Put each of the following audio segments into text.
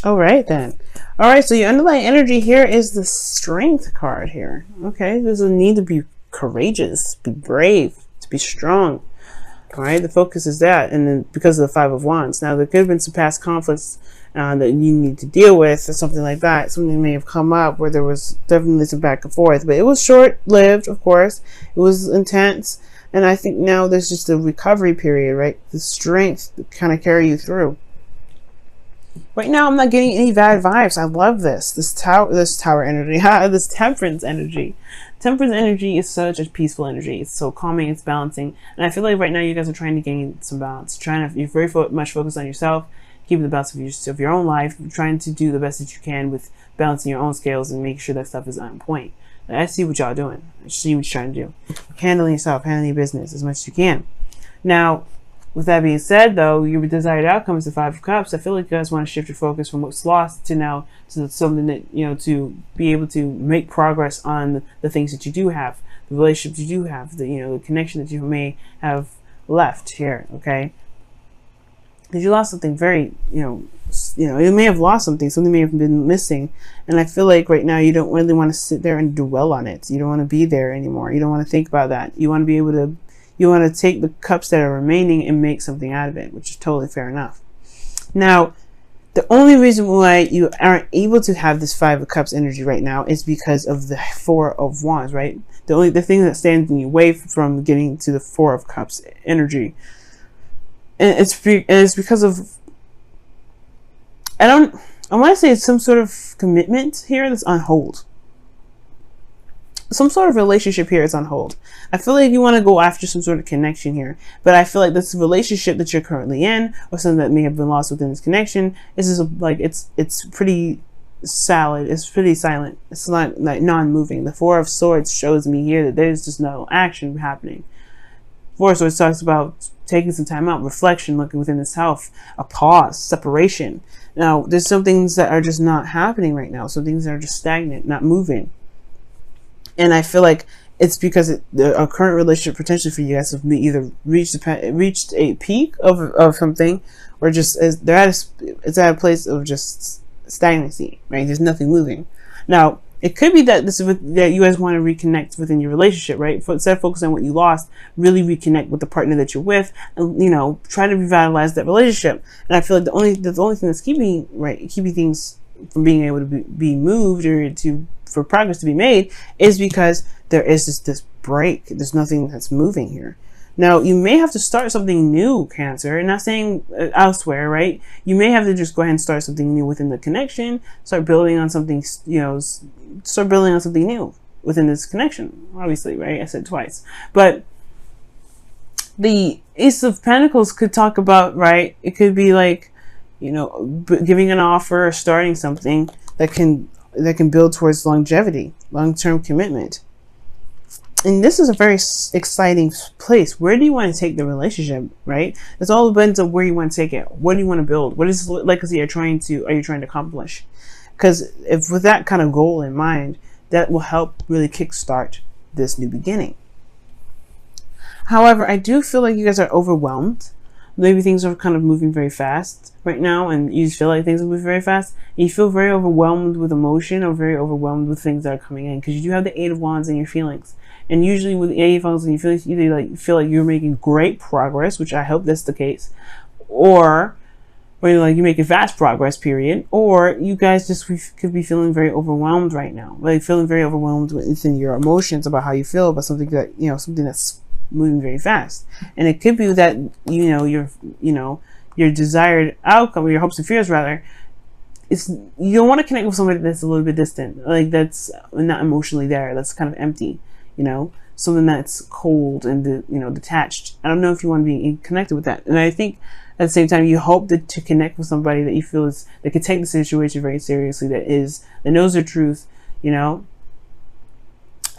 All right then. All right, so your underlying energy here is the strength card here. Okay, there's a need to be courageous, be brave, to be strong. All right, the focus is that, and then because of the Five of Wands. Now, there could have been some past conflicts that you need to deal with, or something like that. Something may have come up where there was definitely some back and forth, but it was short-lived, of course. It was intense, and I think now there's just a recovery period, right? The strength to kind of carry you through. Right now, I'm not getting any bad vibes. I love this tower energy, this temperance energy. Temperance energy is such a peaceful energy. It's so calming, it's balancing, and I feel like right now you guys are trying to gain some balance. You're very much focused on yourself, keeping the balance of your own life, trying to do the best that you can with balancing your own scales and making sure that stuff is on point. I see what y'all doing. I see what you're trying to do. Handling yourself, handling your business as much as you can. Now, with that being said, though, your desired outcome is the Five of Cups. I feel like you guys want to shift your focus from what's lost to now to something that, to be able to make progress on the things that you do have, the relationships you do have, the connection that you may have left here, okay? Because you lost something very, you may have lost something may have been missing. And I feel like right now you don't really want to sit there and dwell on it. You don't want to be there anymore. You don't want to think about that. You want to be able to You want to take the cups that are remaining and make something out of it, which is totally fair enough. Now, the only reason why you aren't able to have this Five of Cups energy right now is because of the Four of Wands, right? The thing that stands in your way from getting to the Four of Cups energy, and it's because of I want to say it's some sort of commitment here that's on hold. Some sort of relationship here is on hold. I feel like you want to go after some sort of connection here, but I feel like this relationship that you're currently in, or something that may have been lost within this connection, is just like it's pretty solid. It's pretty silent. It's not like non-moving. The Four of Swords shows me here that there's just no action happening. Four of Swords talks about taking some time out, reflection, looking within the self, a pause, separation. Now, there's some things that are just not happening right now. Some things that are just stagnant, not moving. And I feel like it's because a current relationship potentially for you guys have either reached a peak of something, or just it's at a place of just stagnancy, right? There's nothing moving. Now, it could be that that you guys want to reconnect within your relationship, right? Instead of focusing on what you lost, really reconnect with the partner that you're with, and try to revitalize that relationship. And I feel like the only thing that's keeping things from being able to be moved or for progress to be made is because there is this break. There's nothing that's moving here. Now, you may have to start something new, Cancer. I'm not saying elsewhere, right? You may have to just go ahead and start something new within the connection. Start building on something, start building on something new within this connection. Obviously, right? I said twice. But the Ace of Pentacles could talk about, right? It could be like, giving an offer or starting something that can build towards longevity, long-term commitment. And this is a very exciting place. Where do you want to take the relationship, right? It's all depends on where you want to take it. What do you want to build? What is legacy are you trying to accomplish? Because if with that kind of goal in mind, that will help really kickstart this new beginning. However, I do feel like you guys are overwhelmed. Maybe things are kind of moving very fast right now, and you feel like things are moving very fast. And you feel very overwhelmed with emotion, or very overwhelmed with things that are coming in, because you do have the Eight of Wands in your feelings. And usually with the Eight of Wands in your feelings, you feel like you're making great progress, which I hope that's the case, or you're making fast progress, period. Or you guys just could be feeling very overwhelmed right now, like feeling very overwhelmed within your emotions about how you feel about something that something that's moving very fast. And it could be that your desired outcome, or your hopes and fears rather, is you don't want to connect with somebody that's a little bit distant, like that's not emotionally there, that's kind of empty, something that's cold and detached. I don't know if you want to be connected with that. And I think at the same time, you hope to connect with somebody that you feel that can take the situation very seriously, that knows the truth,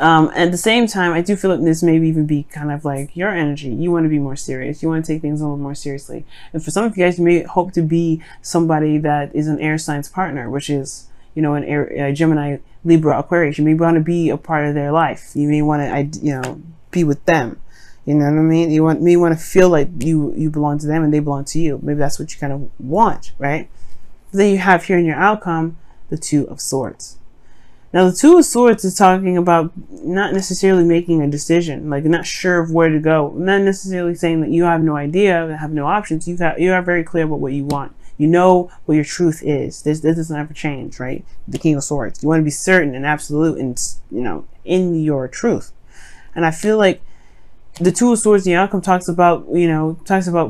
at the same time, I do feel like this may even be kind of like your energy. You want to be more serious. You want to take things a little more seriously. And for some of you guys, you may hope to be somebody that is an air signs partner, which is, an air, Gemini, Libra, Aquarius. You may want to be a part of their life. You may want to, be with them. You know what I mean? You may want to feel like you belong to them and they belong to you. Maybe that's what you kind of want, right? Then you have here in your outcome the Two of Swords. Now, the Two of Swords is talking about not necessarily making a decision, like not sure of where to go. Not necessarily saying that you have no idea, have no options. You are very clear about what you want. You know what your truth is. This doesn't ever change, right? The King of Swords. You want to be certain and absolute, and in your truth. And I feel like the Two of Swords, the outcome talks about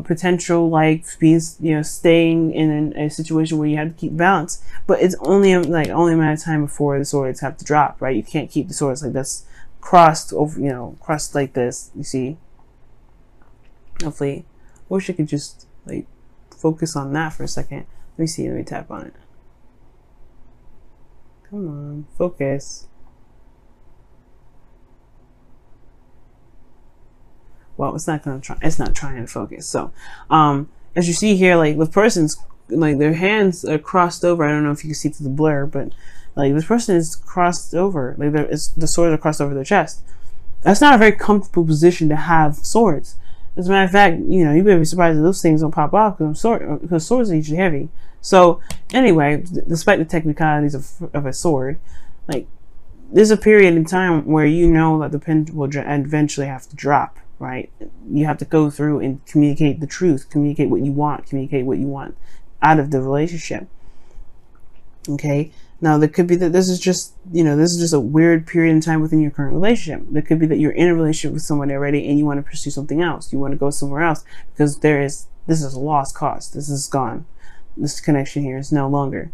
potential, like being, staying in a situation where you have to keep balance, but it's only a matter of time before the swords have to drop, right? You can't keep the swords like this crossed over, crossed like this. You see? Hopefully, I wish I could just like focus on that for a second. Let me see. Let me tap on it. Come on, focus. Well, it's not trying to focus. So, as you see here, like the person's, like their hands are crossed over. I don't know if you can see through the blur, but like this person is crossed over. Like the swords are crossed over their chest. That's not a very comfortable position to have swords. As a matter of fact, you better be surprised that those things don't pop off because swords are usually heavy. So anyway, despite the technicalities of a sword, like there's a period in time where that the pen will eventually have to drop. Right? You have to go through and communicate the truth, communicate what you want out of the relationship. Okay. Now there could be that this is just a weird period in time within your current relationship. There could be that you're in a relationship with someone already and you want to pursue something else. You want to go somewhere else because this is a lost cause. This is gone. This connection here is no longer.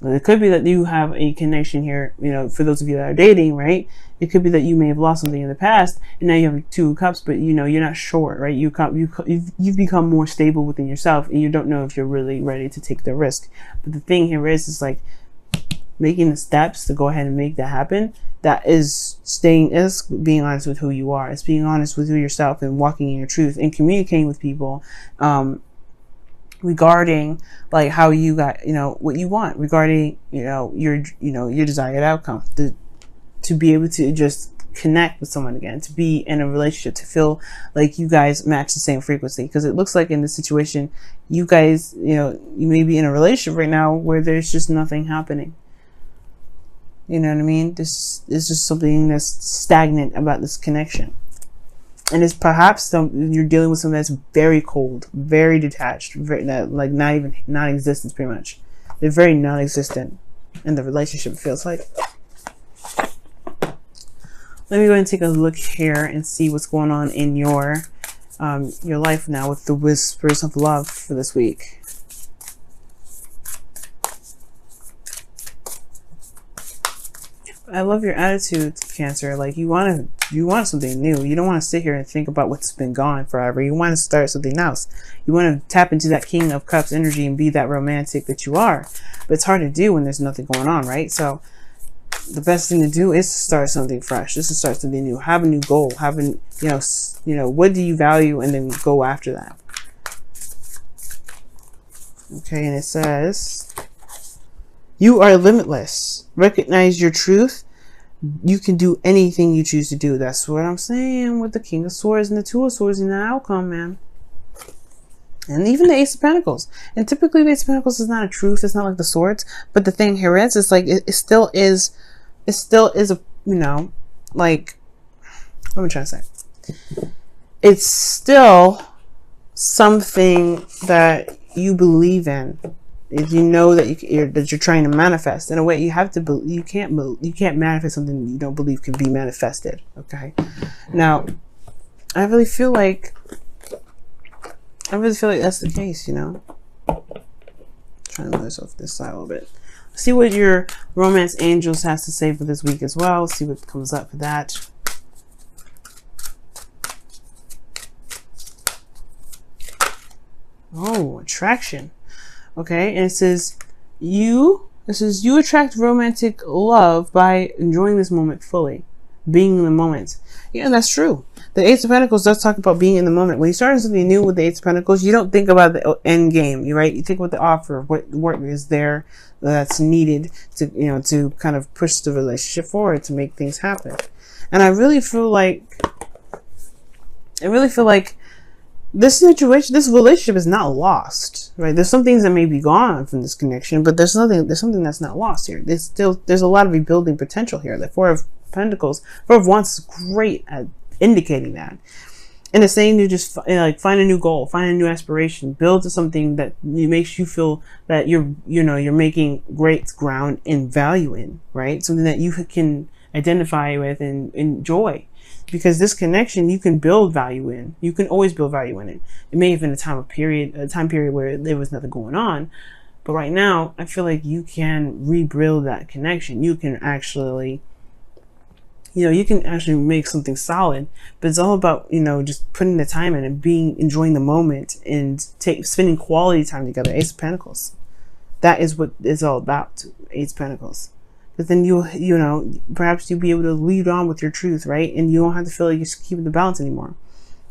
It could be that you have a connection here, for those of you that are dating, right? It could be that you may have lost something in the past and now you have Two of Cups, but you're not sure, right? You've become more stable within yourself and you don't know if you're really ready to take the risk. But the thing here is like making the steps to go ahead and make that happen. That is being honest with who you are. It's being honest with yourself and walking in your truth and communicating with people, regarding like how you got what you want, regarding your desired outcome, to be able to just connect with someone again, to be in a relationship, to feel like you guys match the same frequency. Because it looks like in this situation you guys you may be in a relationship right now where there's just nothing happening. You know what I mean? This is just something that's stagnant about this connection. And it's perhaps you're dealing with something that's very cold, very detached, like non-existent, pretty much. They're very non-existent in the relationship, it feels like. Let me go and take a look here and see what's going on in your life now with the whispers of love for this week. I love your attitude, Cancer. Like you want something new. You don't want to sit here and think about what's been gone forever. You want to start something else. You want to tap into that King of Cups energy and be that romantic that you are. But it's hard to do when there's nothing going on, right? So the best thing to do is to start something fresh. Just to start something new. Have a new goal. Have what do you value, and then go after that. Okay, and it says, you are limitless. Recognize your truth. You can do anything you choose to do. That's what I'm saying with the King of Swords and the Two of Swords in the outcome, man. And even the Ace of Pentacles. And typically the Ace of Pentacles is not a truth. It's not like the Swords. But the thing here is, it's like, it still is a, like, what am I trying to say? It's still something that you believe in. If you know that you're trying to manifest, in a way, you have to you can't manifest something you don't believe can be manifested. Okay. Now, I really feel like that's the case. Trying to move this off this side a little bit. See what your romance angels has to say for this week as well. See what comes up for that. Oh, attraction. Okay, and it says you attract romantic love by enjoying this moment fully, being in the moment. Yeah, that's true. The Ace of Pentacles does talk about being in the moment. When you start something new with the Ace of Pentacles, you don't think about the end game, right? You think about the offer, what is there that's needed to, to kind of push the relationship forward, to make things happen. And I really feel like this situation, this relationship is not lost. right? There's some things that may be gone from this connection, but there's something that's not lost here. There's a lot of rebuilding potential here. The Four of Pentacles, Four of Wands is great at indicating that. And it's saying to just like find a new goal, find a new aspiration, build to something that makes you feel that you're making great ground and value in, right? Something that you can identify with and enjoy. Because this connection, you can build value in. You can always build value in it. It may have been a time period where there was nothing going on, but right now, I feel like you can rebuild that connection. You can actually, make something solid. But it's all about, just putting the time in and enjoying the moment and spending quality time together. Ace of Pentacles. That is what it's all about. Ace of Pentacles. But then perhaps you'll be able to lead on with your truth, right? And you don't have to feel like you're keeping the balance anymore.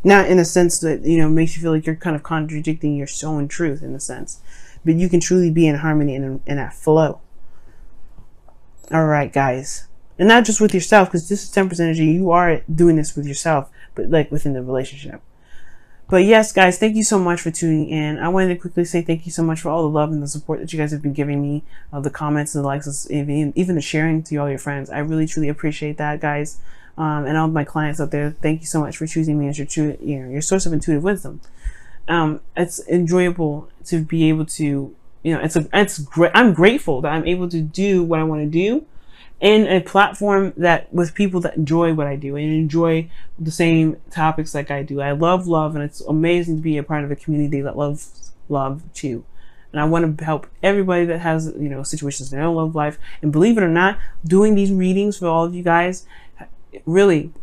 Not in a sense that, makes you feel like you're kind of contradicting your own truth in a sense. But you can truly be in harmony and in that flow. All right, guys. And not just with yourself, because this is Temperance energy. You are doing this with yourself, but like within the relationship. But yes, guys, thank you so much for tuning in. I wanted to quickly say thank you so much for all the love and the support that you guys have been giving me, the comments and the likes, even the sharing to all your friends. I really, truly appreciate that, guys. And all of my clients out there, thank you so much for choosing me as your source of intuitive wisdom. It's enjoyable to be able to, it's great. I'm grateful that I'm able to do what I want to do in a platform that with people that enjoy what I do and enjoy the same topics like I do. I love love, and it's amazing to be a part of a community that loves love too. And I want to help everybody that has, situations in their own love life. And believe it or not, doing these readings for all of you guys really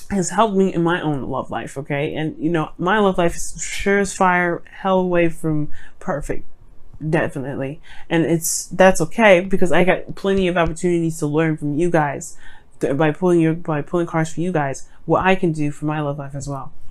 has helped me in my own love life. Okay. And, my love life is sure as fire, hell away from perfect. Definitely. And that's okay, because I got plenty of opportunities to learn from you guys by pulling cards for you guys, what I can do for my love life as well.